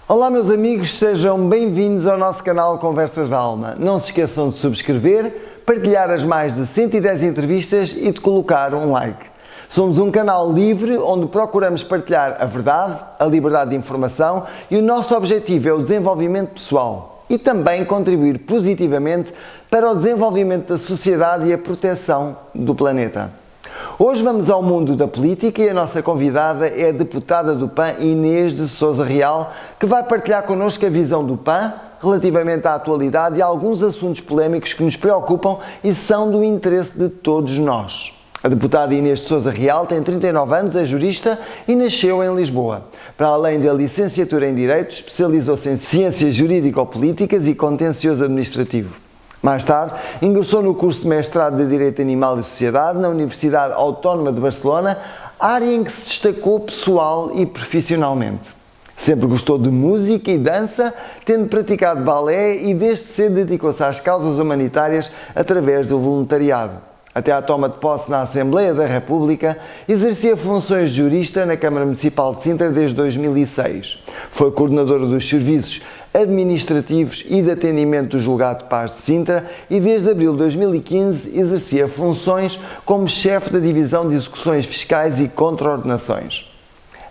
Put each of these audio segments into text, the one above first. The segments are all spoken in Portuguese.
Olá meus amigos, sejam bem-vindos ao nosso canal Conversas da Alma. Não se esqueçam de subscrever, partilhar as mais de 110 entrevistas e de colocar um like. Somos um canal livre onde procuramos partilhar a verdade, a liberdade de informação e o nosso objetivo é o desenvolvimento pessoal e também contribuir positivamente para o desenvolvimento da sociedade e a proteção do planeta. Hoje vamos ao mundo da política e a nossa convidada é a deputada do PAN, Inês de Sousa Real, que vai partilhar connosco a visão do PAN relativamente à atualidade e a alguns assuntos polémicos que nos preocupam e são do interesse de todos nós. A deputada Inês de Sousa Real tem 39 anos, é jurista e nasceu em Lisboa. Para além da licenciatura em Direito, especializou-se em Ciências Jurídico-Políticas e Contencioso Administrativo. Mais tarde, ingressou no curso de mestrado de Direito Animal e Sociedade na Universidade Autónoma de Barcelona, área em que se destacou pessoal e profissionalmente. Sempre gostou de música e dança, tendo praticado balé e desde cedo dedicou-se às causas humanitárias através do voluntariado. Até à toma de posse na Assembleia da República, exercia funções de jurista na Câmara Municipal de Sintra desde 2006. Foi coordenadora dos serviços administrativos e de atendimento do Julgado de Paz de Sintra e desde abril de 2015 exercia funções como chefe da Divisão de Execuções Fiscais e Contraordenações.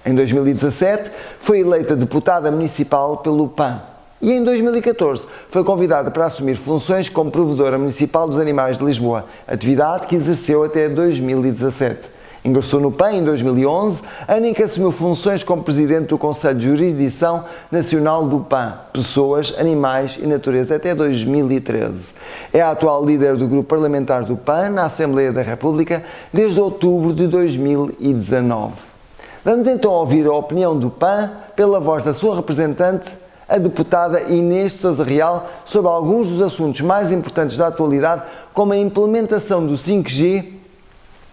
Em 2017 foi eleita deputada municipal pelo PAN e em 2014 foi convidada para assumir funções como provedora municipal dos animais de Lisboa, atividade que exerceu até 2017. Ingressou no PAN em 2011, ano em que assumiu funções como presidente do Conselho de Jurisdição Nacional do PAN, Pessoas, Animais e Natureza, até 2013. É a atual líder do grupo parlamentar do PAN na Assembleia da República desde outubro de 2019. Vamos então ouvir a opinião do PAN pela voz da sua representante, a deputada Inês de Sousa Real, sobre alguns dos assuntos mais importantes da atualidade, como a implementação do 5G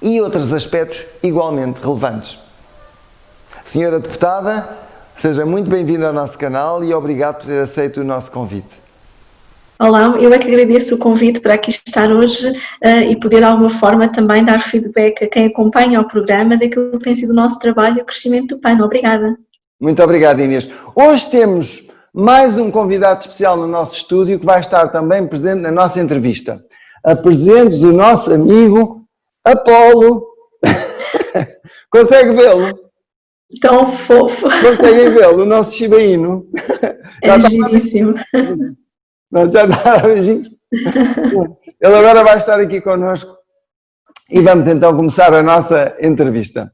e outros aspectos igualmente relevantes. Senhora deputada, seja muito bem-vinda ao nosso canal e obrigado por ter aceito o nosso convite. Olá, eu é que agradeço o convite para aqui estar hoje e poder de alguma forma também dar feedback a quem acompanha o programa daquilo que tem sido o nosso trabalho e o crescimento do PAN. Obrigada. Muito obrigado, Inês. Hoje temos mais um convidado especial no nosso estúdio que vai estar também presente na nossa entrevista. Apresento-vos o nosso amigo Apolo. Consegue vê-lo? Tão fofo. Conseguem vê-lo, o nosso Shiba Inu. É giríssimo. Não, já dá beijinhos. Ele agora vai estar aqui connosco e vamos então começar a nossa entrevista.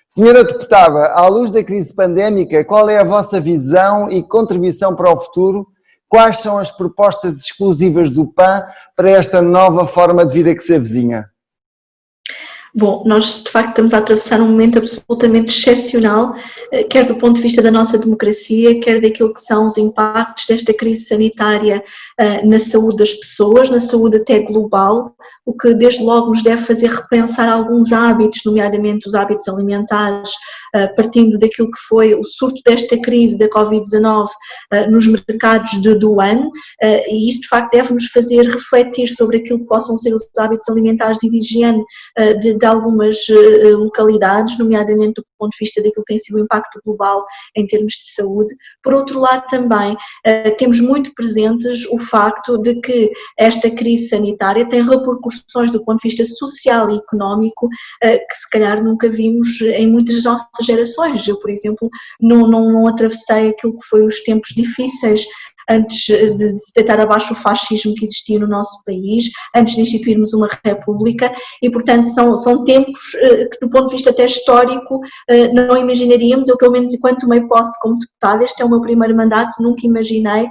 Senhora deputada, à luz da crise pandémica, qual é a vossa visão e contribuição para o futuro? Quais são as propostas exclusivas do PAN para esta nova forma de vida que se avizinha? Bom, nós de facto estamos a atravessar um momento absolutamente excepcional, quer do ponto de vista da nossa democracia, quer daquilo que são os impactos desta crise sanitária na saúde das pessoas, na saúde até global, o que desde logo nos deve fazer repensar alguns hábitos, nomeadamente os hábitos alimentares, partindo daquilo que foi o surto desta crise da Covid-19 nos mercados do ano, e isso de facto deve nos fazer refletir sobre aquilo que possam ser os hábitos alimentares e de higiene de algumas localidades, nomeadamente do ponto de vista daquilo que tem sido o impacto global em termos de saúde. Por outro lado também temos muito presentes o facto de que esta crise sanitária tem repercussões do ponto de vista social e económico que se calhar nunca vimos em muitas das nossas gerações. Eu, por exemplo, não atravessei aquilo que foi os tempos difíceis antes de deitar abaixo o fascismo que existia no nosso país, antes de instituirmos uma república e, portanto, são tempos que, do ponto de vista até histórico, não imaginaríamos. Eu, pelo menos, enquanto tomei posse como deputada, este é o meu primeiro mandato, nunca imaginei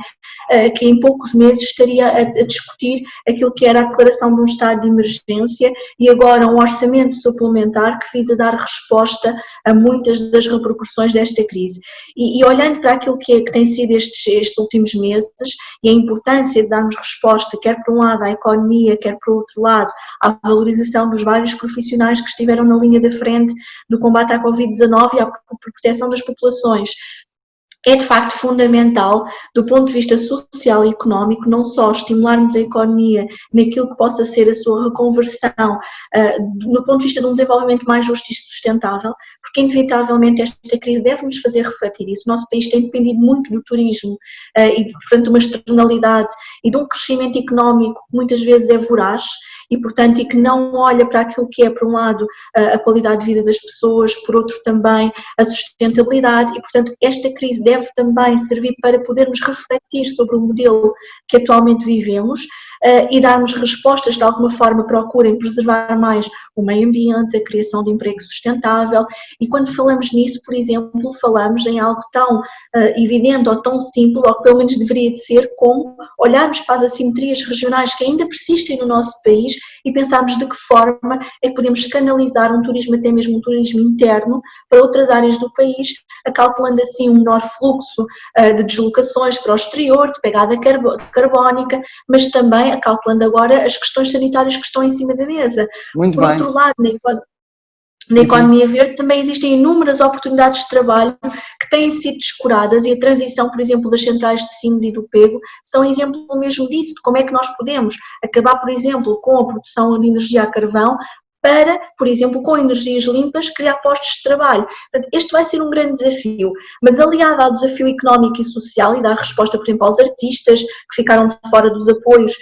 que em poucos meses estaria a discutir aquilo que era a declaração de um estado de emergência e agora um orçamento suplementar que visa dar resposta a muitas das repercussões desta crise. E olhando para aquilo que tem sido estes últimos meses e a importância de darmos resposta, quer por um lado à economia, quer por outro lado à valorização dos vários profissionais que estiveram na linha da frente do combate à Covid-19 e à proteção das populações, é de facto fundamental do ponto de vista social e económico, não só estimularmos a economia naquilo que possa ser a sua reconversão, no ponto de vista de um desenvolvimento mais justo e sustentável, porque inevitavelmente esta crise deve nos fazer refletir isso. O nosso país tem dependido muito do turismo e, portanto, de uma externalidade e de um crescimento económico que muitas vezes é voraz e, portanto, e que não olha para aquilo que é, por um lado, a qualidade de vida das pessoas, por outro também a sustentabilidade e, portanto, esta crise deve também servir para podermos refletir sobre o modelo que atualmente vivemos e darmos respostas, de alguma forma procurem preservar mais o meio ambiente, a criação de emprego sustentável e quando falamos nisso, por exemplo, falamos em algo tão evidente ou tão simples, ou que pelo menos deveria de ser, como olharmos para as assimetrias regionais que ainda persistem no nosso país e pensarmos de que forma é que podemos canalizar um turismo, até mesmo um turismo interno, para outras áreas do país, acautelando assim um menor fluxo de deslocações para o exterior, de pegada carbónica, mas também acautelando agora as questões sanitárias que estão em cima da mesa. Muito Por bem. outro lado, na economia verde também existem inúmeras oportunidades de trabalho que têm sido descuradas e a transição, por exemplo, das centrais de Sines e do Pego são exemplo mesmo disso, de como é que nós podemos acabar, por exemplo, com a produção de energia a carvão para, por exemplo, com energias limpas, criar postos de trabalho. Portanto, este vai ser um grande desafio, mas aliado ao desafio económico e social e dar resposta, por exemplo, aos artistas que ficaram de fora dos apoios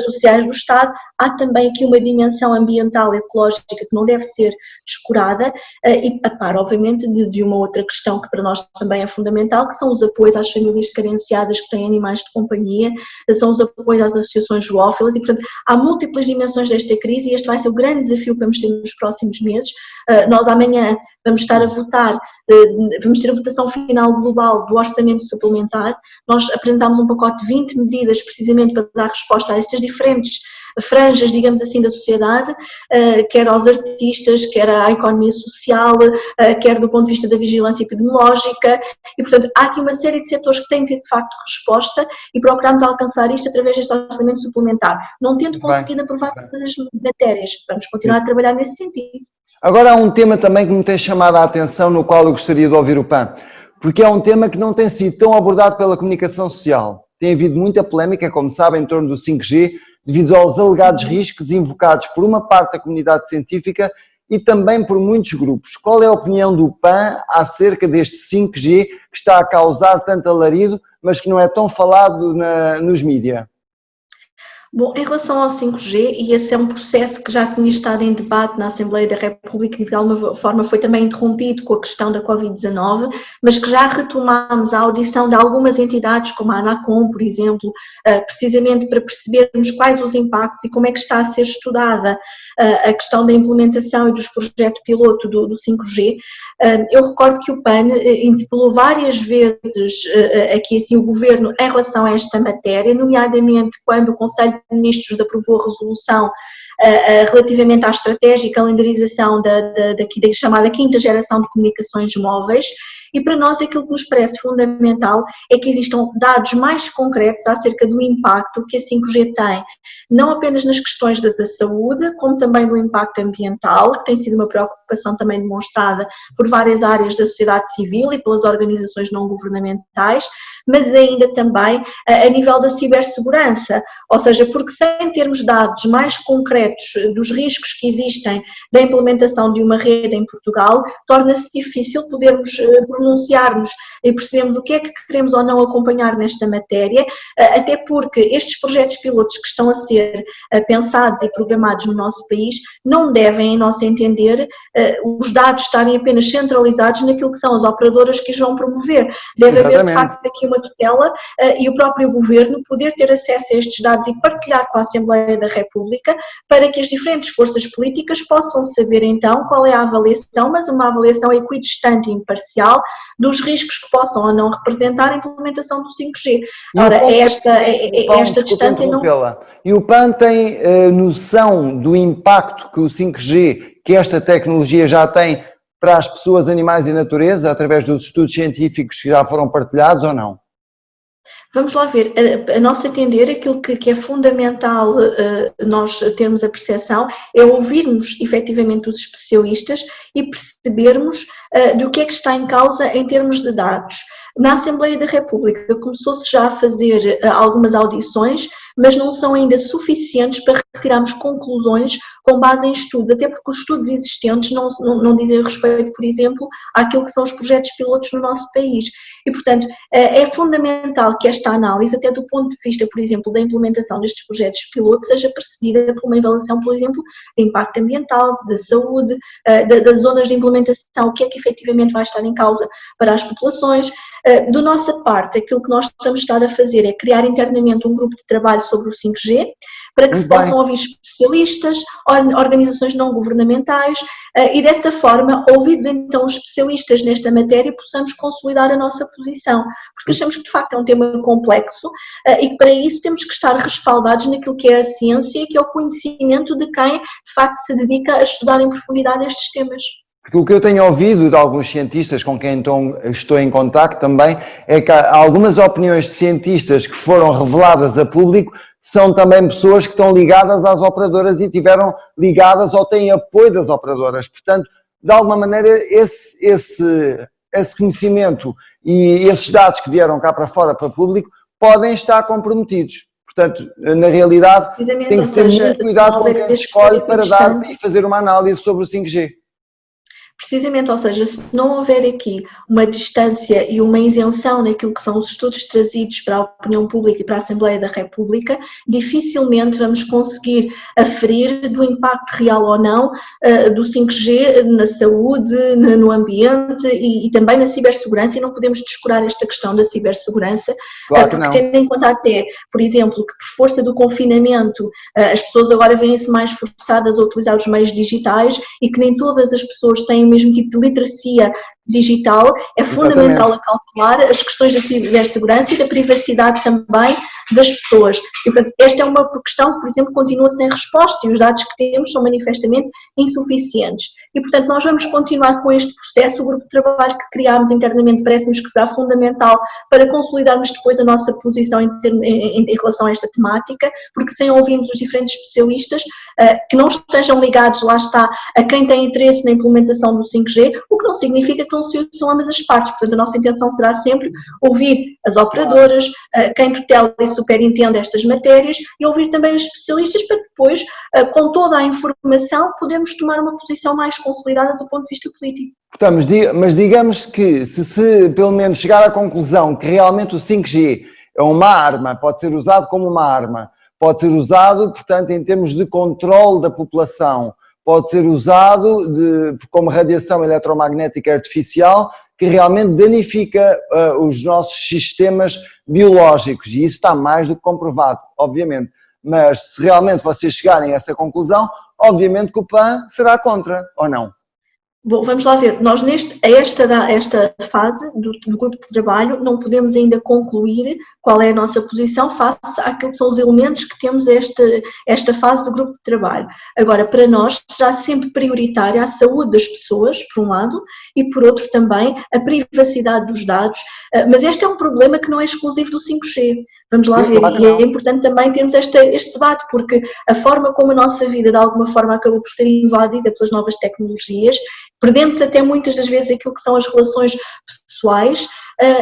sociais do Estado, há também aqui uma dimensão ambiental e ecológica que não deve ser descurada e a par, obviamente, de uma outra questão que para nós também é fundamental, que são os apoios às famílias carenciadas que têm animais de companhia, são os apoios às associações zoófilas e, portanto, há múltiplas dimensões desta crise e este vai ser o grande desafio que vamos ter nos próximos meses. Nós amanhã vamos estar a votar, vamos ter a votação final global do orçamento suplementar. Nós apresentámos um pacote de 20 medidas precisamente para dar resposta a estas diferentes franjas, digamos assim, da sociedade, quer aos artistas, quer à economia social, quer do ponto de vista da vigilância epidemiológica e, portanto, há aqui uma série de setores que têm tido, de facto, resposta e procuramos alcançar isto através deste orçamento suplementar. Não tendo conseguido aprovar todas as matérias, vamos continuar a trabalhar nesse sentido. Agora há um tema também que me tem chamado a atenção, no qual eu gostaria de ouvir o PAN, porque é um tema que não tem sido tão abordado pela comunicação social. Tem havido muita polémica, como sabem, em torno do 5G, devido aos alegados riscos invocados por uma parte da comunidade científica e também por muitos grupos. Qual é a opinião do PAN acerca deste 5G que está a causar tanto alarido, mas que não é tão falado nos mídias? Bom, em relação ao 5G, e esse é um processo que já tinha estado em debate na Assembleia da República e de alguma forma foi também interrompido com a questão da Covid-19, mas que já retomámos a audição de algumas entidades, como a ANACOM, por exemplo, precisamente para percebermos quais os impactos e como é que está a ser estudada a questão da implementação e dos projetos piloto do 5G. Eu recordo que o PAN interpelou várias vezes aqui assim o Governo em relação a esta matéria, nomeadamente quando o Conselho de Ministros aprovou a resolução relativamente à estratégia e calendarização da chamada quinta geração de comunicações móveis e para nós aquilo que nos parece fundamental é que existam dados mais concretos acerca do impacto que a 5G tem, não apenas nas questões da saúde, como também do impacto ambiental, que tem sido uma preocupação também demonstrada por várias áreas da sociedade civil e pelas organizações não governamentais, mas ainda também a nível da cibersegurança, ou seja, porque sem termos dados mais concretos dos riscos que existem da implementação de uma rede em Portugal, torna-se difícil podermos pronunciar-nos e percebermos o que é que queremos ou não acompanhar nesta matéria, até porque estes projetos pilotos que estão a ser pensados e programados no nosso país não devem, em nosso entender, os dados estarem apenas centralizados naquilo que são as operadoras que os vão promover. Deve haver, de facto, aqui uma tutela e o próprio Governo poder ter acesso a estes dados e partilhar com a Assembleia da República para que as diferentes forças políticas possam saber então qual é a avaliação, mas uma avaliação equidistante e imparcial dos riscos que possam ou não representar a implementação do 5G. Ora, esta distância não... E o PAN tem noção do impacto que o 5G, que esta tecnologia já tem para as pessoas, animais e natureza, através dos estudos científicos que já foram partilhados ou não? Vamos lá ver, a nosso entender, aquilo que é fundamental nós termos a percepção é ouvirmos efetivamente os especialistas e percebermos do que é que está em causa em termos de dados. Na Assembleia da República começou-se já a fazer algumas audições, mas não são ainda suficientes para retirarmos conclusões com base em estudos, até porque os estudos existentes não dizem respeito, por exemplo, àquilo que são os projetos pilotos no nosso país. E, portanto, é fundamental que esta análise, até do ponto de vista, por exemplo, da implementação destes projetos pilotos, seja precedida por uma avaliação, por exemplo, de impacto ambiental, da saúde, das zonas de implementação, o que é que efetivamente vai estar em causa para as populações. Da nossa parte, aquilo que nós estamos a fazer é criar internamente um grupo de trabalho sobre o 5G, para que se possam ouvir especialistas, organizações não governamentais, e dessa forma, ouvidos então os especialistas nesta matéria, possamos consolidar a nossa posição, porque achamos que de facto é um tema complexo e que para isso temos que estar respaldados naquilo que é a ciência, que é o conhecimento de quem de facto se dedica a estudar em profundidade estes temas. Porque o que eu tenho ouvido de alguns cientistas com quem então estou em contacto também é que há algumas opiniões de cientistas que foram reveladas a público são também pessoas que estão ligadas às operadoras e tiveram ligadas ou têm apoio das operadoras. Portanto, de alguma maneira, esse conhecimento e esses dados que vieram cá para fora, para o público, podem estar comprometidos. Portanto, na realidade, tem que ter muito cuidado com quem se escolhe para dar e fazer uma análise sobre o 5G. Precisamente, ou seja, se não houver aqui uma distância e uma isenção naquilo que são os estudos trazidos para a opinião pública e para a Assembleia da República, dificilmente vamos conseguir aferir do impacto real ou não do 5G na saúde, no ambiente e também na cibersegurança, e não podemos descurar esta questão da cibersegurança, claro porque tendo em conta até, por exemplo, que por força do confinamento as pessoas agora vêm-se mais forçadas a utilizar os meios digitais e que nem todas as pessoas têm o mesmo tipo de literacia digital, é fundamental acautelar as questões da cibersegurança e da privacidade também das pessoas. E, portanto, esta é uma questão que, por exemplo, continua sem resposta e os dados que temos são manifestamente insuficientes. E, portanto, nós vamos continuar com este processo. O grupo de trabalho que criámos internamente parece-nos que será fundamental para consolidarmos depois a nossa posição em relação a esta temática, porque sem ouvirmos os diferentes especialistas que não estejam ligados, lá está, a quem tem interesse na implementação do 5G, o que não significa que não se são ambas as partes. Portanto, a nossa intenção será sempre ouvir as operadoras, quem tutela e superintende estas matérias e ouvir também os especialistas para depois, com toda a informação, podermos tomar uma posição mais consolidada do ponto de vista político. Mas digamos que se pelo menos chegar à conclusão que realmente o 5G é uma arma, pode ser usado como uma arma, pode ser usado, portanto, em termos de controle da população, pode ser usado como radiação eletromagnética artificial que realmente danifica os nossos sistemas biológicos, e isso está mais do que comprovado, obviamente. Mas se realmente vocês chegarem a essa conclusão, obviamente que o PAN será contra, ou não? Bom, vamos lá ver, nós esta fase do grupo de trabalho não podemos ainda concluir qual é a nossa posição face àquilo que são os elementos que temos esta fase do grupo de trabalho. Agora, para nós será sempre prioritária a saúde das pessoas, por um lado, e por outro também a privacidade dos dados, mas este é um problema que não é exclusivo do 5G. Vamos lá ver, e é importante também termos este debate, porque a forma como a nossa vida de alguma forma acabou por ser invadida pelas novas tecnologias, perdendo-se até muitas das vezes aquilo que são as relações pessoais,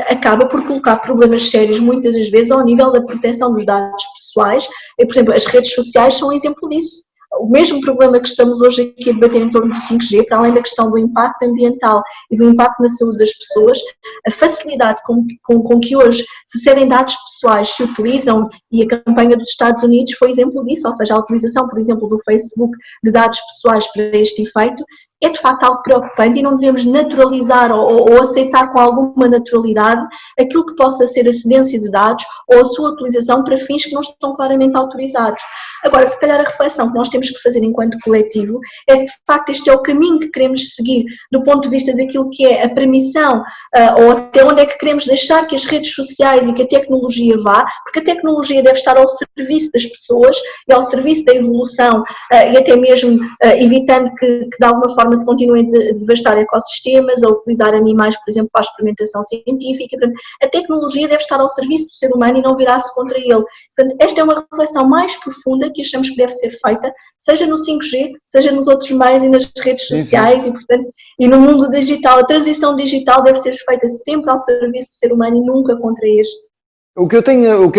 acaba por colocar problemas sérios muitas das vezes ao nível da proteção dos dados pessoais. E, por exemplo, as redes sociais são um exemplo disso. O mesmo problema que estamos hoje aqui a debater em torno do 5G, para além da questão do impacto ambiental e do impacto na saúde das pessoas, a facilidade com que hoje se cedem dados pessoais, se utilizam, e a campanha dos Estados Unidos foi exemplo disso, ou seja, a utilização, por exemplo, do Facebook de dados pessoais para este efeito, é de facto algo preocupante e não devemos naturalizar ou aceitar com alguma naturalidade aquilo que possa ser a cedência de dados ou a sua utilização para fins que não estão claramente autorizados. Agora, se calhar a reflexão que nós temos que fazer enquanto coletivo é se de facto este é o caminho que queremos seguir do ponto de vista daquilo que é a permissão ou até onde é que queremos deixar que as redes sociais e que a tecnologia vá, porque a tecnologia deve estar ao serviço das pessoas e ao serviço da evolução e até mesmo evitando que de alguma forma forma se continuem a devastar ecossistemas, a utilizar animais, por exemplo, para a experimentação científica. Portanto, a tecnologia deve estar ao serviço do ser humano e não virar-se contra ele. Portanto, esta é uma reflexão mais profunda que achamos que deve ser feita, seja no 5G, seja nos outros meios e nas redes sociais, e, portanto, e no mundo digital. A transição digital deve ser feita sempre ao serviço do ser humano e nunca contra este. O que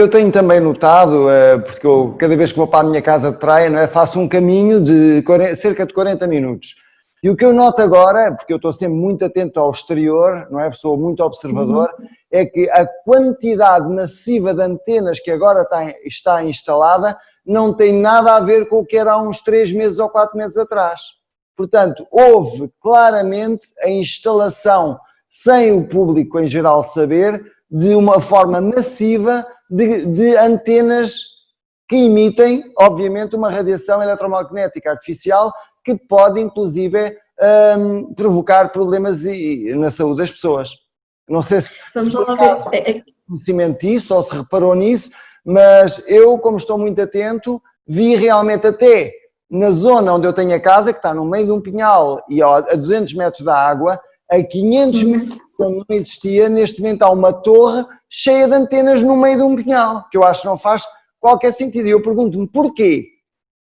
eu tenho também notado, porque eu cada vez que vou para a minha casa de praia, não é, faço um caminho de cerca de 40 minutos. E o que eu noto agora, porque eu estou sempre muito atento ao exterior, não é, sou muito observador, é que a quantidade massiva de antenas que agora está instalada não tem nada a ver com o que era há uns 3 meses ou 4 meses atrás. Portanto, houve claramente a instalação, sem o público em geral saber, de uma forma massiva de antenas que emitem, obviamente, uma radiação eletromagnética artificial que pode, inclusive, provocar problemas na saúde das pessoas. Não sei se por acaso conhecimento disso ou se reparou nisso, mas eu, como estou muito atento, vi realmente até na zona onde eu tenho a casa, que está no meio de um pinhal e a 200 metros da água, a 500 metros onde não existia, neste momento há uma torre cheia de antenas no meio de um pinhal, que eu acho que não faz qualquer sentido. E eu pergunto-me porquê?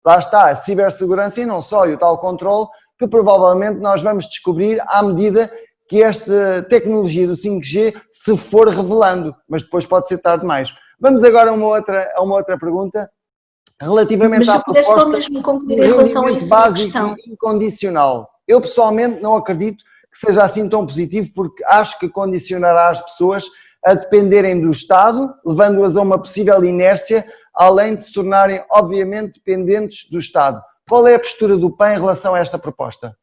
Lá está a cibersegurança e não só, e o tal controle, que provavelmente nós vamos descobrir à medida que esta tecnologia do 5G se for revelando, mas depois pode ser tarde demais. Vamos agora a uma outra pergunta, relativamente à proposta só mesmo concluir em relação a isso, básico e incondicional. Eu pessoalmente não acredito que seja assim tão positivo, porque acho que condicionará as pessoas a dependerem do Estado, levando-as a uma possível inércia, além de se tornarem, obviamente, dependentes do Estado. Qual é a postura do PAN em relação a esta proposta?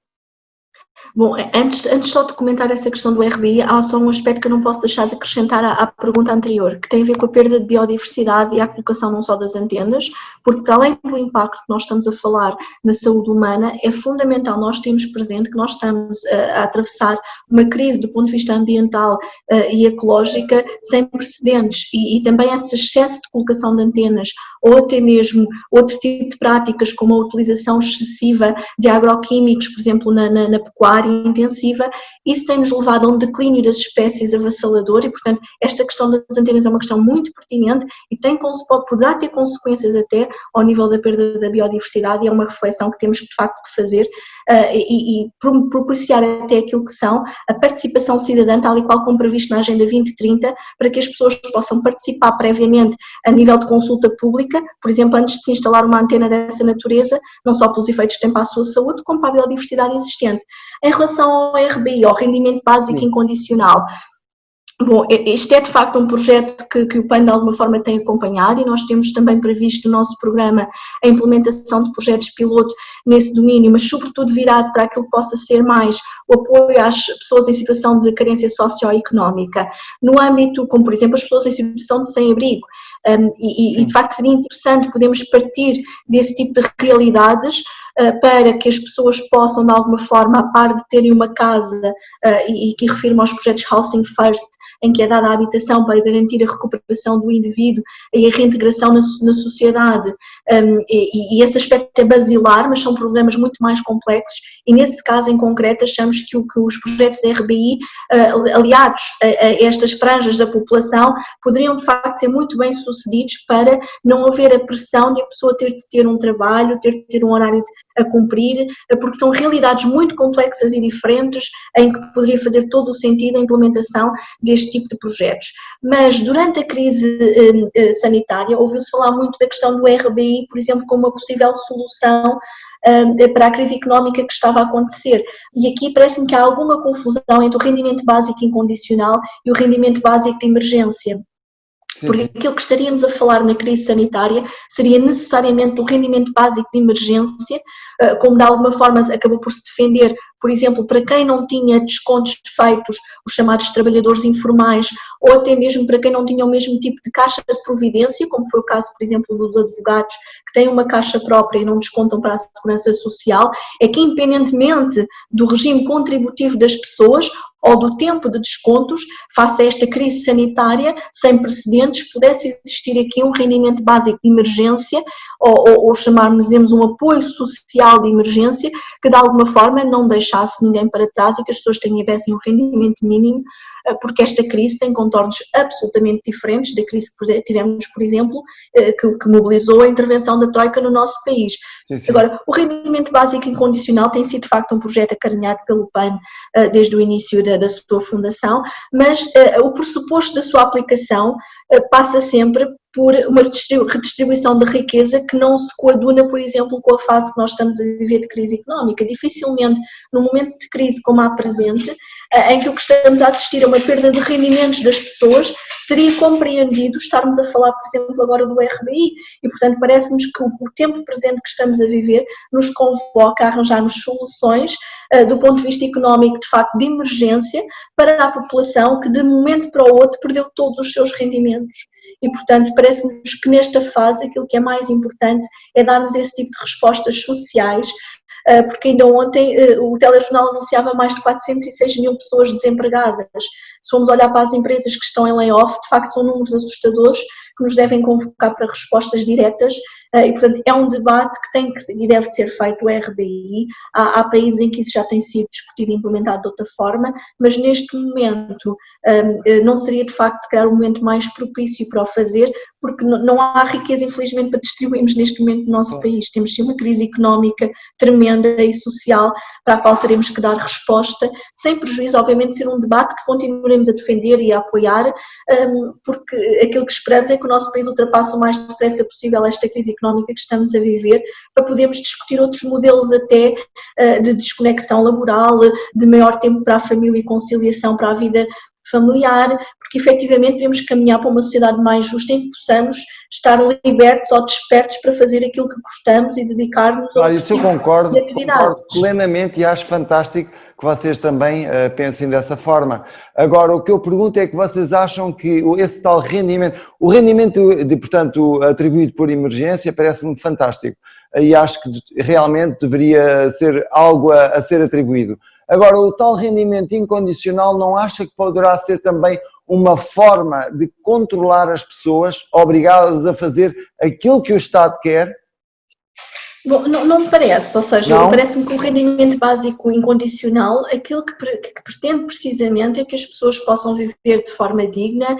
Bom, antes só de comentar essa questão do RBI, há só um aspecto que eu não posso deixar de acrescentar à pergunta anterior, que tem a ver com a perda de biodiversidade e a colocação não só das antenas, porque para além do impacto que nós estamos a falar na saúde humana, é fundamental nós termos presente que nós estamos a atravessar uma crise do ponto de vista ambiental e ecológica sem precedentes, e também esse excesso de colocação de antenas, ou até mesmo outro tipo de práticas, como a utilização excessiva de agroquímicos, por exemplo, na pecuária intensiva, isso tem-nos levado a um declínio das espécies avassalador e, portanto, esta questão das antenas é uma questão muito pertinente e poderá ter consequências até ao nível da perda da biodiversidade, e é uma reflexão que temos de facto de fazer e propiciar até aquilo que são a participação cidadã, tal e qual como previsto na Agenda 2030, para que as pessoas possam participar previamente a nível de consulta pública, por exemplo, antes de se instalar uma antena dessa natureza, não só pelos efeitos que tem para a sua saúde, como para a biodiversidade existente. Em relação ao RBI, ao rendimento básico incondicional, bom, este é de facto um projeto que o PAN de alguma forma tem acompanhado, e nós temos também previsto no nosso programa a implementação de projetos piloto nesse domínio, mas sobretudo virado para aquilo que possa ser mais o apoio às pessoas em situação de carência socioeconómica, no âmbito, como por exemplo as pessoas em situação de sem-abrigo, e de facto seria interessante podermos partir desse tipo de realidades para que as pessoas possam de alguma forma, a par de terem uma casa, e que refiro-me aos projetos Housing First, em que é dada a habitação para garantir a recuperação do indivíduo e a reintegração na sociedade, e esse aspecto é basilar, mas são problemas muito mais complexos, e nesse caso em concreto achamos que os projetos RBI, aliados a estas franjas da população, poderiam de facto ser muito bem sucedidos para não haver a pressão de a pessoa ter de ter um trabalho, ter de ter um horário a cumprir, porque são realidades muito complexas e diferentes em que poderia fazer todo o sentido a implementação deste tipo de projetos. Mas durante a crise sanitária ouviu-se falar muito da questão do RBI, por exemplo, como uma possível solução para a crise económica que estava a acontecer, e aqui parece-me que há alguma confusão entre o rendimento básico incondicional e o rendimento básico de emergência. Porque aquilo que estaríamos a falar na crise sanitária seria necessariamente do rendimento básico de emergência, como de alguma forma acabou por se defender, por exemplo, para quem não tinha descontos feitos, os chamados trabalhadores informais, ou até mesmo para quem não tinha o mesmo tipo de caixa de providência, como foi o caso, por exemplo, dos advogados que têm uma caixa própria e não descontam para a segurança social, é que independentemente do regime contributivo das pessoas, ou do tempo de descontos, face a esta crise sanitária sem precedentes, pudesse existir aqui um rendimento básico de emergência, ou chamarmos, dizemos, um apoio social de emergência, que de alguma forma não deixasse ninguém para trás e que as pessoas tivessem um rendimento mínimo, porque esta crise tem contornos absolutamente diferentes da crise que tivemos, por exemplo, que mobilizou a intervenção da Troika no nosso país. Sim, sim. Agora, o rendimento básico incondicional tem sido de facto um projeto acarinhado pelo PAN desde o início da sua fundação, mas o pressuposto da sua aplicação passa sempre por uma redistribuição de riqueza que não se coaduna, por exemplo, com a fase que nós estamos a viver de crise económica. Dificilmente, num momento de crise como a presente, em que o que estamos a assistir a uma perda de rendimentos das pessoas, seria compreendido estarmos a falar, por exemplo, agora do RBI, e portanto parece-nos que o tempo presente que estamos a viver nos convoca a arranjarmos soluções do ponto de vista económico, de facto, de emergência, para a população que de um momento para o outro perdeu todos os seus rendimentos. E, portanto, parece-nos que nesta fase aquilo que é mais importante é darmos esse tipo de respostas sociais, porque ainda ontem o telejornal anunciava mais de 406 mil pessoas desempregadas. Se formos olhar para as empresas que estão em layoff, de facto são números assustadores que nos devem convocar para respostas diretas e, portanto, é um debate que tem e deve ser feito o RBI. Há países em que isso já tem sido discutido e implementado de outra forma, mas neste momento não seria de facto se calhar o momento mais propício para o fazer, porque não há riqueza, infelizmente, para distribuirmos neste momento no nosso país. Temos sim uma crise económica tremenda e social para a qual teremos que dar resposta, sem prejuízo, obviamente, de ser um debate que continuaremos a defender e a apoiar, porque aquilo que esperamos é que o nosso país ultrapasse o mais depressa possível esta crise económica que estamos a viver, para podermos discutir outros modelos até de desconexão laboral, de maior tempo para a família e conciliação para a vida familiar, porque efetivamente devemos caminhar para uma sociedade mais justa em que possamos estar libertos ou despertos para fazer aquilo que gostamos e dedicar-nos a outros tipos de atividades. Concordo plenamente e acho fantástico que vocês também pensem dessa forma. Agora, o que eu pergunto é que vocês acham que esse tal rendimento, o rendimento, portanto, atribuído por emergência, parece-me fantástico e acho que realmente deveria ser algo a ser atribuído. Agora, o tal rendimento incondicional não acha que poderá ser também uma forma de controlar as pessoas obrigadas a fazer aquilo que o Estado quer? Bom, não me parece, ou seja, parece-me que o rendimento básico incondicional, aquilo que pretende precisamente é que as pessoas possam viver de forma digna,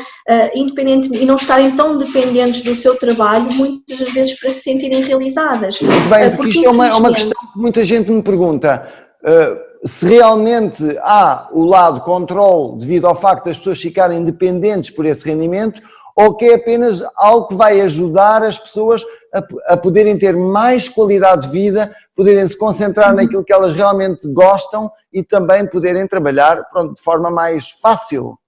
independentemente, e não estarem tão dependentes do seu trabalho, muitas das vezes para se sentirem realizadas. Muito bem, porque isto é uma questão que muita gente me pergunta. Se realmente há o lado controle devido ao facto das pessoas ficarem dependentes por esse rendimento, ou que é apenas algo que vai ajudar as pessoas a poderem ter mais qualidade de vida, poderem se concentrar naquilo que elas realmente gostam e também poderem trabalhar de forma mais fácil.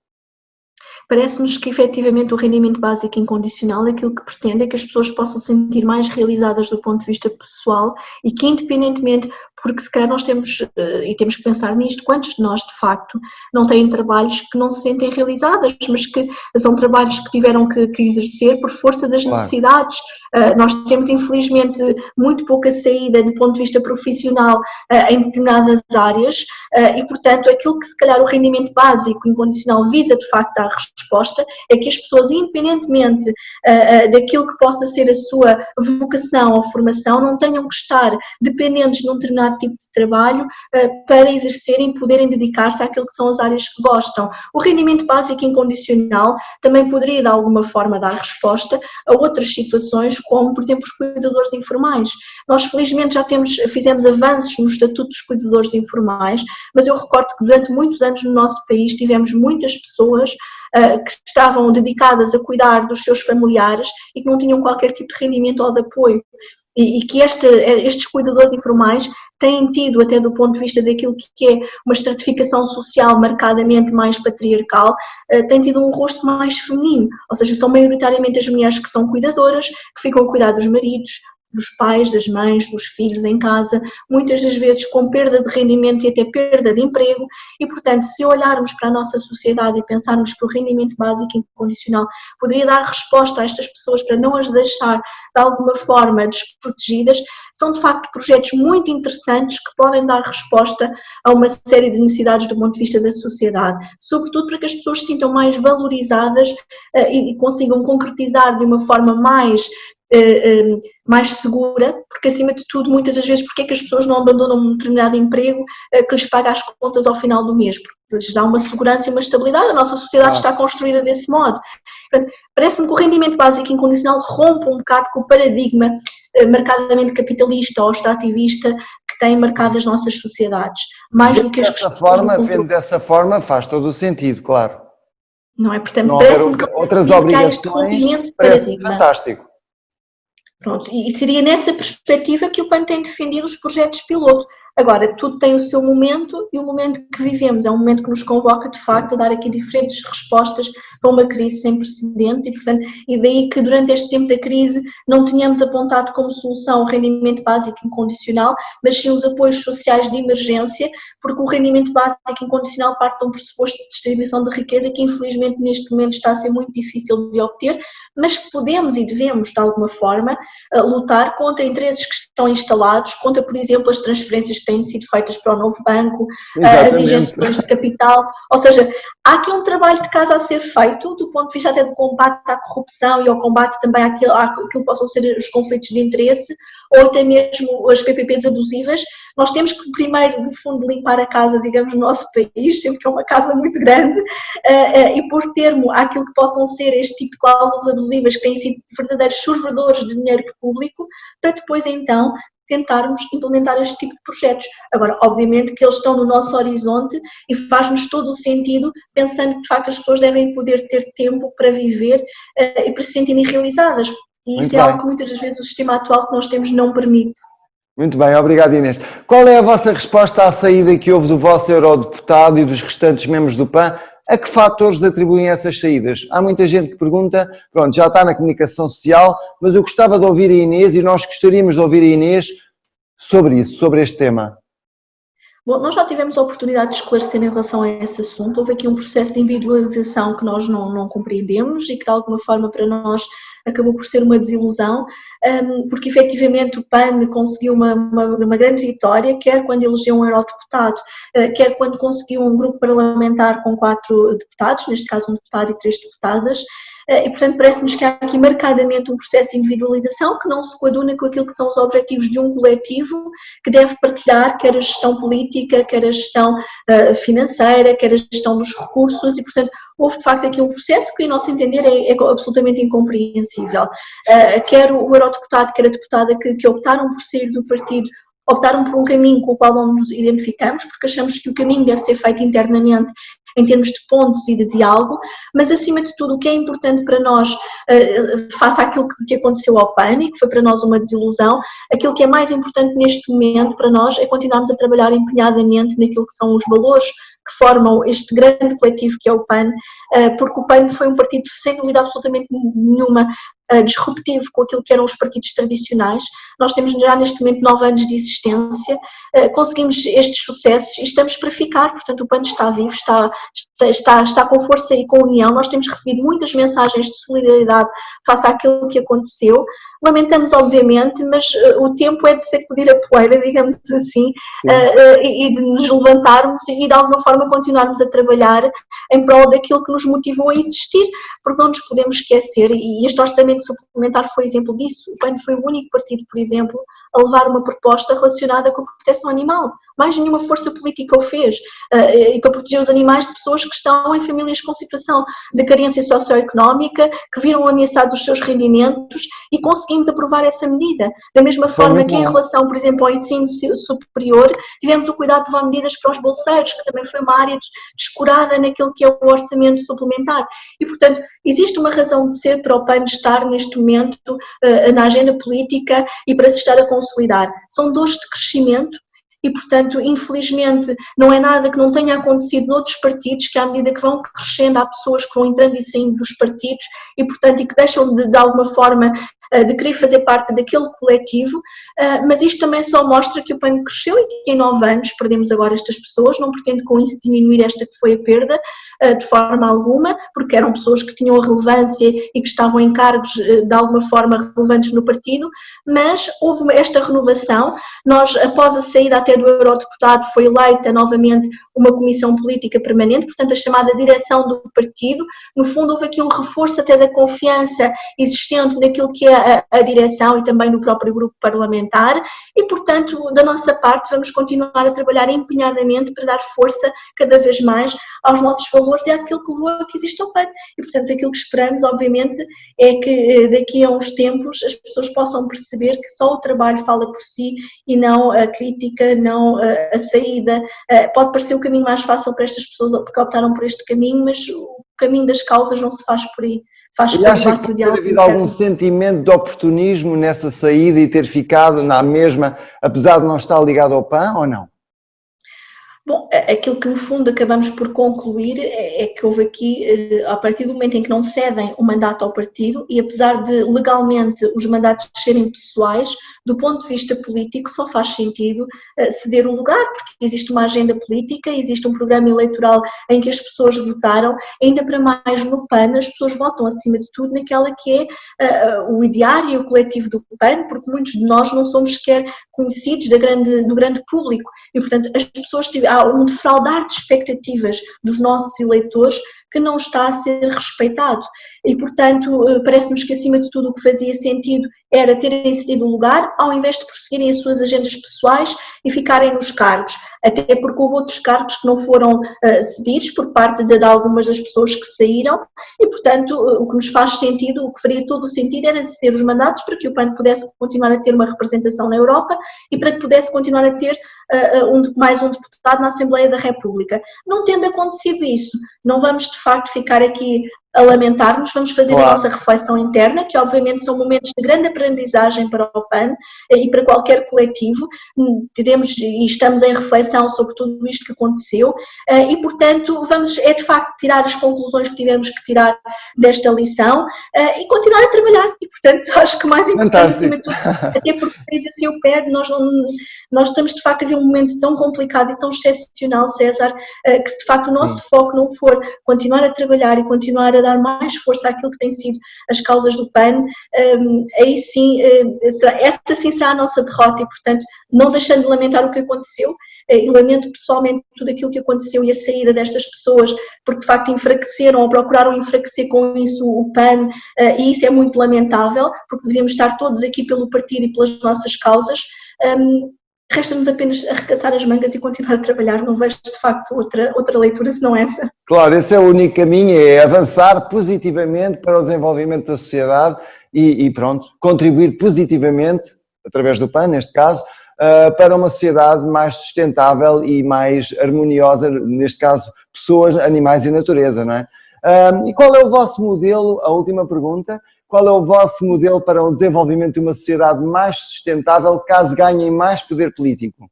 Parece-nos que efetivamente o rendimento básico incondicional aquilo que pretende é que as pessoas possam se sentir mais realizadas do ponto de vista pessoal e que independentemente, porque se calhar nós temos, e temos que pensar nisto, quantos de nós de facto não têm trabalhos que não se sentem realizadas, mas que são trabalhos que tiveram que exercer por força das necessidades. Nós temos infelizmente muito pouca saída do ponto de vista profissional em determinadas áreas e portanto aquilo que se calhar o rendimento básico incondicional visa de facto dar resposta é que as pessoas, independentemente daquilo que possa ser a sua vocação ou formação, não tenham que estar dependentes de um determinado tipo de trabalho para exercerem e poderem dedicar-se àquilo que são as áreas que gostam. O rendimento básico incondicional também poderia de alguma forma dar resposta a outras situações, como por exemplo os cuidadores informais. Nós felizmente já fizemos avanços no Estatuto dos Cuidadores Informais, mas eu recordo que durante muitos anos no nosso país tivemos muitas pessoas que estavam dedicadas a cuidar dos seus familiares e que não tinham qualquer tipo de rendimento ou de apoio. E que estes cuidadores informais têm tido, até do ponto de vista daquilo que é uma estratificação social marcadamente mais patriarcal, têm tido um rosto mais feminino, ou seja, são maioritariamente as mulheres que são cuidadoras, que ficam a cuidar dos maridos, dos pais, das mães, dos filhos em casa, muitas das vezes com perda de rendimentos e até perda de emprego, e portanto se olharmos para a nossa sociedade e pensarmos que o rendimento básico incondicional poderia dar resposta a estas pessoas para não as deixar de alguma forma desprotegidas, são de facto projetos muito interessantes que podem dar resposta a uma série de necessidades do ponto de vista da sociedade, sobretudo para que as pessoas se sintam mais valorizadas e consigam concretizar de uma forma mais segura, porque acima de tudo, muitas das vezes, porque é que as pessoas não abandonam um determinado emprego que lhes paga as contas ao final do mês, porque lhes dá uma segurança e uma estabilidade, a nossa sociedade está construída desse modo. Parece-me que o rendimento básico incondicional rompe um bocado com o paradigma marcadamente capitalista ou extrativista que tem marcado as nossas sociedades, mais do que as questões do vendo dessa forma faz todo o sentido, claro. Não é? Portanto, parece-me que outras obrigações, parece fantástico. Pronto, e seria nessa perspectiva que o PAN tem defendido os projetos piloto. Agora, tudo tem o seu momento e o momento que vivemos é um momento que nos convoca, de facto, a dar aqui diferentes respostas para uma crise sem precedentes e, portanto, e daí que durante este tempo da crise não tínhamos apontado como solução o rendimento básico incondicional, mas sim os apoios sociais de emergência, porque o rendimento básico incondicional parte de um pressuposto de distribuição de riqueza que, infelizmente, neste momento está a ser muito difícil de obter, mas que podemos e devemos, de alguma forma, lutar contra interesses que estão instalados, contra, por exemplo, as transferências que têm sido feitas para o novo banco, as injeções de capital, ou seja, há aqui um trabalho de casa a ser feito do ponto de vista até do combate à corrupção e ao combate também àquilo que possam ser os conflitos de interesse ou até mesmo as PPPs abusivas. Nós temos que primeiro, no fundo, limpar a casa, digamos, no nosso país, sempre que é uma casa muito grande, e por termo àquilo que possam ser este tipo de cláusulas abusivas que têm sido verdadeiros sorvedores de dinheiro público, para depois então tentarmos implementar este tipo de projetos. Agora, obviamente que eles estão no nosso horizonte e faz-nos todo o sentido, pensando que de facto as pessoas devem poder ter tempo para viver e para se sentirem realizadas. E isso é algo que muitas das vezes o sistema atual que nós temos não permite. Muito bem, obrigado Inês. Qual é a vossa resposta à saída que houve do vosso eurodeputado e dos restantes membros do PAN? A que fatores atribuem essas saídas? Há muita gente que pergunta, pronto, já está na comunicação social, mas eu gostava de ouvir a Inês e nós gostaríamos de ouvir a Inês sobre isso, sobre este tema. Bom, nós já tivemos a oportunidade de esclarecer em relação a esse assunto. Houve aqui um processo de individualização que nós não compreendemos e que de alguma forma para nós acabou por ser uma desilusão, porque efetivamente o PAN conseguiu uma grande vitória, quer quando elegeu um eurodeputado, quer quando conseguiu um grupo parlamentar com 4 deputados, neste caso um deputado e 3 deputadas, e portanto parece-nos que há aqui marcadamente um processo de individualização que não se coaduna com aquilo que são os objetivos de um coletivo que deve partilhar quer a gestão política, quer a gestão financeira, quer a gestão dos recursos e portanto houve de facto aqui um processo que, a nosso entender, é absolutamente incompreensível. Quer o eurodeputado, quer a deputada que optaram por sair do partido, optaram por um caminho com o qual não nos identificamos, porque achamos que o caminho deve ser feito internamente em termos de pontos e de diálogo, mas acima de tudo o que é importante para nós, face àquilo que aconteceu ao PAN e que foi para nós uma desilusão, aquilo que é mais importante neste momento para nós é continuarmos a trabalhar empenhadamente naquilo que são os valores que formam este grande coletivo que é o PAN, porque o PAN foi um partido sem dúvida absolutamente nenhuma disruptivo com aquilo que eram os partidos tradicionais. Nós temos já neste momento 9 anos de existência, conseguimos estes sucessos e estamos para ficar, portanto o PAN está vivo, está com força e com união. Nós temos recebido muitas mensagens de solidariedade face àquilo que aconteceu. Lamentamos obviamente, mas o tempo é de sacudir a poeira, digamos assim, e de nos levantarmos e de alguma forma continuarmos a trabalhar em prol daquilo que nos motivou a existir, porque não nos podemos esquecer, e este orçamento suplementar foi exemplo disso. O PAN foi o único partido, por exemplo, a levar uma proposta relacionada com a proteção animal. Mais nenhuma força política o fez, e para proteger os animais de pessoas que estão em famílias com situação de carência socioeconómica, que viram ameaçados os seus rendimentos e conseguimos aprovar essa medida. Da mesma forma que em relação, por exemplo, ao ensino superior, tivemos o cuidado de levar medidas para os bolseiros, que também foi uma área descurada naquilo que é o orçamento suplementar. E, portanto, existe uma razão de ser para o PAN estar neste momento na agenda política e para se estar a consolidar. São dores de crescimento e, portanto, infelizmente, não é nada que não tenha acontecido noutros partidos, que à medida que vão crescendo, há pessoas que vão entrando e saindo dos partidos e, portanto, e que deixam de alguma forma de querer fazer parte daquele coletivo, mas isto também só mostra que o PAN cresceu e que em 9 anos perdemos agora estas pessoas. Não pretendo com isso diminuir esta que foi a perda, de forma alguma, porque eram pessoas que tinham relevância e que estavam em cargos de alguma forma relevantes no partido, mas houve esta renovação. Nós, após a saída até do eurodeputado, foi eleita novamente uma comissão política permanente, portanto a chamada direção do partido. No fundo houve aqui um reforço até da confiança existente naquilo que é a direção e também no próprio grupo parlamentar e, portanto, da nossa parte vamos continuar a trabalhar empenhadamente para dar força cada vez mais aos nossos valores e àquilo que levou a que exista o PAN. E, portanto, aquilo que esperamos, obviamente, é que daqui a uns tempos as pessoas possam perceber que só o trabalho fala por si e não a crítica, não a saída. Pode parecer o caminho mais fácil para estas pessoas porque optaram por este caminho, mas o caminho das causas não se faz por aí. E acha que pode ter havido algum sentimento de oportunismo nessa saída e ter ficado na mesma, apesar de não estar ligado ao PAN, ou não? Bom, aquilo que no fundo acabamos por concluir é que houve aqui, a partir do momento em que não cedem o mandato ao partido e apesar de legalmente os mandatos serem pessoais, do ponto de vista político só faz sentido ceder o lugar, porque existe uma agenda política, existe um programa eleitoral em que as pessoas votaram, ainda para mais no PAN, as pessoas votam acima de tudo naquela que é o ideário e o coletivo do PAN, porque muitos de nós não somos sequer conhecidos do grande público e, portanto, as pessoas há um defraudar de expectativas dos nossos eleitores que não está a ser respeitado e, portanto, parece-nos que acima de tudo o que fazia sentido era terem cedido o lugar ao invés de prosseguirem as suas agendas pessoais e ficarem nos cargos, até porque houve outros cargos que não foram cedidos por parte de algumas das pessoas que saíram e, portanto, o que nos faz sentido, o que faria todo o sentido era ceder os mandatos para que o PAN pudesse continuar a ter uma representação na Europa e para que pudesse continuar a ter mais um deputado na Assembleia da República. Não tendo acontecido isso, não vamos de facto ficar aqui a lamentar-nos, vamos fazer a nossa reflexão interna, que obviamente são momentos de grande aprendizagem para o PAN e para qualquer coletivo, teremos e estamos em reflexão sobre tudo isto que aconteceu e, portanto, vamos de facto tirar as conclusões que tivemos que tirar desta lição e continuar a trabalhar e, portanto, acho que o mais importante acima de tudo, até porque o país assim o pede, nós estamos de facto a ver um momento tão complicado e tão excepcional, César, que se de facto o nosso foco não for continuar a trabalhar e continuar a dar mais força àquilo que têm sido as causas do PAN, aí sim, essa sim será a nossa derrota e, portanto, não deixando de lamentar o que aconteceu, e lamento pessoalmente tudo aquilo que aconteceu e a saída destas pessoas, porque de facto enfraqueceram ou procuraram enfraquecer com isso o PAN, e isso é muito lamentável, porque deveríamos estar todos aqui pelo partido e pelas nossas causas. Resta-nos apenas arregaçar as mangas e continuar a trabalhar, não vejo de facto outra leitura senão essa. Claro, esse é o único caminho, é avançar positivamente para o desenvolvimento da sociedade e pronto, contribuir positivamente, através do PAN neste caso, para uma sociedade mais sustentável e mais harmoniosa, neste caso pessoas, animais e natureza, não é? E qual é o vosso modelo, a última pergunta, qual é o vosso modelo para o desenvolvimento de uma sociedade mais sustentável caso ganhem mais poder político?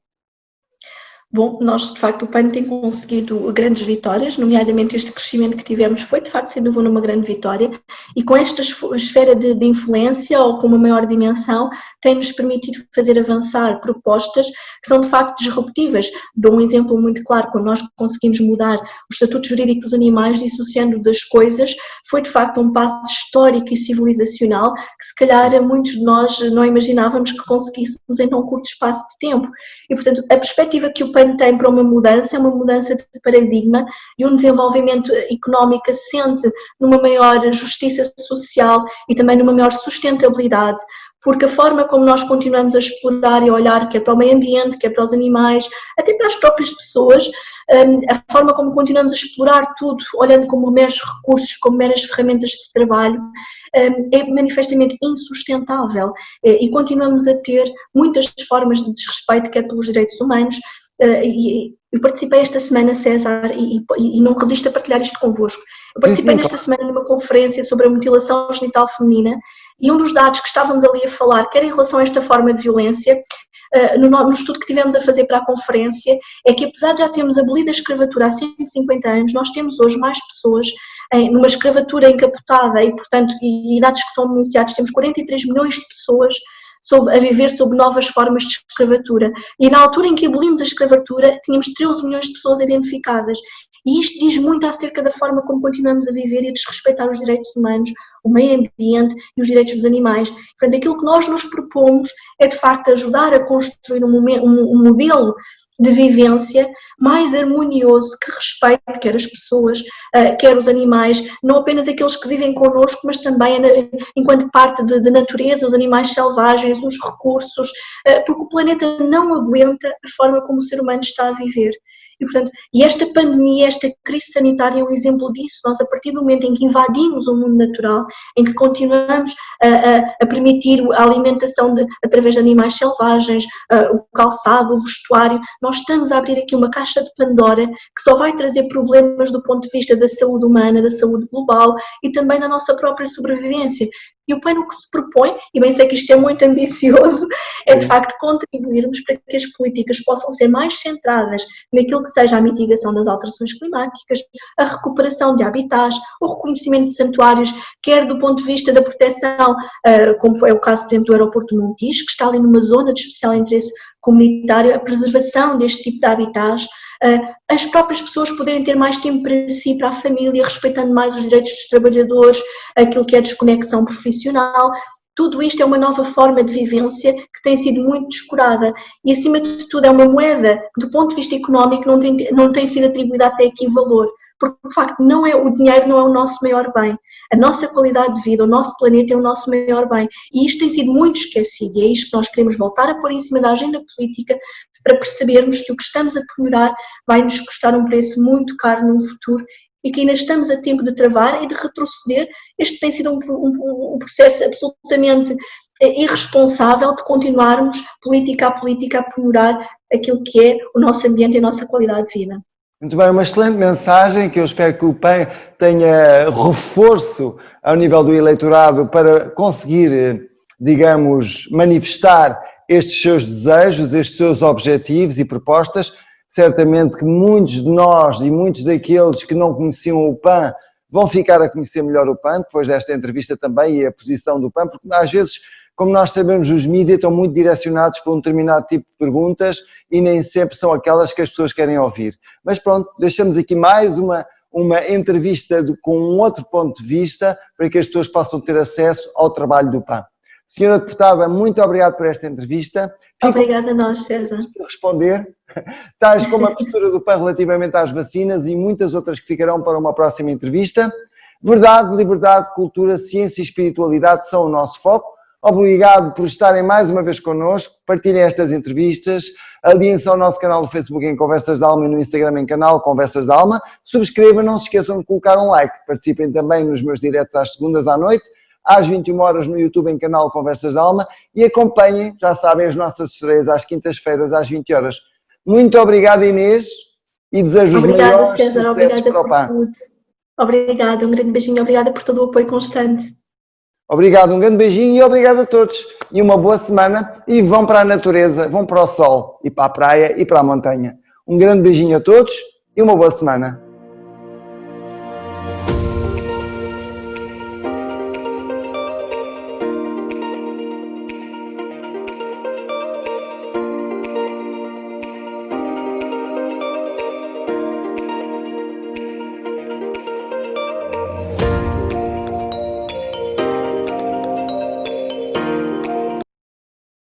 Bom, nós de facto o PAN tem conseguido grandes vitórias, nomeadamente este crescimento que tivemos foi de facto sem dúvida uma grande vitória e com esta esfera de influência ou com uma maior dimensão tem-nos permitido fazer avançar propostas que são de facto disruptivas. Dou um exemplo muito claro, quando nós conseguimos mudar o estatuto jurídico dos animais dissociando das coisas, foi de facto um passo histórico e civilizacional que se calhar muitos de nós não imaginávamos que conseguíssemos em tão curto espaço de tempo e portanto a perspectiva que o PAN tem para uma mudança, é uma mudança de paradigma e um desenvolvimento económico assente numa maior justiça social e também numa maior sustentabilidade, porque a forma como nós continuamos a explorar e a olhar, quer para o meio ambiente, quer para os animais, até para as próprias pessoas, a forma como continuamos a explorar tudo, olhando como meros recursos, como meras ferramentas de trabalho, é manifestamente insustentável e continuamos a ter muitas formas de desrespeito, quer pelos direitos humanos. Eu participei esta semana, César, e não resisto a partilhar isto convosco. Eu participei nesta semana numa conferência sobre a mutilação genital feminina e um dos dados que estávamos ali a falar, quer em relação a esta forma de violência, no estudo que tivemos a fazer para a conferência, é que apesar de já termos abolido a escravatura há 150 anos, nós temos hoje mais pessoas numa escravatura encapotada e, portanto, e dados que são denunciados, temos 43 milhões de pessoas a viver sob novas formas de escravatura. E na altura em que abolimos a escravatura, tínhamos 13 milhões de pessoas identificadas. E isto diz muito acerca da forma como continuamos a viver e a desrespeitar os direitos humanos, o meio ambiente e os direitos dos animais. Portanto, aquilo que nós nos propomos é, de facto, ajudar a construir um modelo de vivência mais harmonioso, que respeite quer as pessoas, quer os animais, não apenas aqueles que vivem connosco, mas também enquanto parte da natureza, os animais selvagens, os recursos, porque o planeta não aguenta a forma como o ser humano está a viver. E, portanto, esta pandemia, esta crise sanitária é um exemplo disso. Nós, a partir do momento em que invadimos o mundo natural, em que continuamos a permitir a alimentação através de animais selvagens, o calçado, o vestuário, nós estamos a abrir aqui uma caixa de Pandora que só vai trazer problemas do ponto de vista da saúde humana, da saúde global e também na nossa própria sobrevivência. E o plano que se propõe, e bem sei que isto é muito ambicioso, é de facto contribuirmos para que as políticas possam ser mais centradas naquilo que seja a mitigação das alterações climáticas, a recuperação de habitats, o reconhecimento de santuários, quer do ponto de vista da proteção, como foi o caso, por exemplo, do aeroporto de Montijo, que está ali numa zona de especial interesse comunitário, a preservação deste tipo de habitats, as próprias pessoas poderem ter mais tempo para si, para a família, respeitando mais os direitos dos trabalhadores, aquilo que é desconexão profissional. Tudo isto é uma nova forma de vivência que tem sido muito descurada e, acima de tudo, é uma moeda que, do ponto de vista económico, não tem sido atribuída até aqui valor, porque, de facto, o dinheiro não é o nosso maior bem. A nossa qualidade de vida, o nosso planeta é o nosso maior bem. E isto tem sido muito esquecido e é isto que nós queremos voltar a pôr em cima da agenda política para percebermos que o que estamos a penhorar vai nos custar um preço muito caro no futuro e que ainda estamos a tempo de travar e de retroceder. Este tem sido um processo absolutamente irresponsável de continuarmos, política a política, a penhorar aquilo que é o nosso ambiente e a nossa qualidade de vida. Muito bem, uma excelente mensagem que eu espero que o PAN tenha reforço ao nível do eleitorado para conseguir, digamos, manifestar estes seus desejos, estes seus objetivos e propostas. Certamente que muitos de nós e muitos daqueles que não conheciam o PAN vão ficar a conhecer melhor o PAN, depois desta entrevista também e a posição do PAN, porque às vezes, como nós sabemos, os mídias estão muito direcionados para um determinado tipo de perguntas e nem sempre são aquelas que as pessoas querem ouvir. Mas pronto, deixamos aqui mais uma entrevista com um outro ponto de vista para que as pessoas possam ter acesso ao trabalho do PAN. Senhora Deputada, muito obrigado por esta entrevista. Obrigada a nós, César. Responder, tais como a postura do PAN relativamente às vacinas e muitas outras que ficarão para uma próxima entrevista. Verdade, liberdade, cultura, ciência e espiritualidade são o nosso foco. Obrigado por estarem mais uma vez connosco, partilhem estas entrevistas, aliem-se ao nosso canal do Facebook em Conversas de Alma e no Instagram em canal Conversas de Alma. Subscrevam, não se esqueçam de colocar um like. Participem também nos meus diretos às segundas à noite, às 21 horas no YouTube em canal Conversas de Alma e acompanhem, já sabem, as nossas estreias às quintas-feiras às 20 horas. Muito obrigado, Inês, e desejo os maiores sucessos para o PAN. Obrigada, um grande beijinho, obrigada por todo o apoio constante. Obrigado, um grande beijinho e obrigado a todos. E uma boa semana e vão para a natureza, vão para o sol e para a praia e para a montanha. Um grande beijinho a todos e uma boa semana.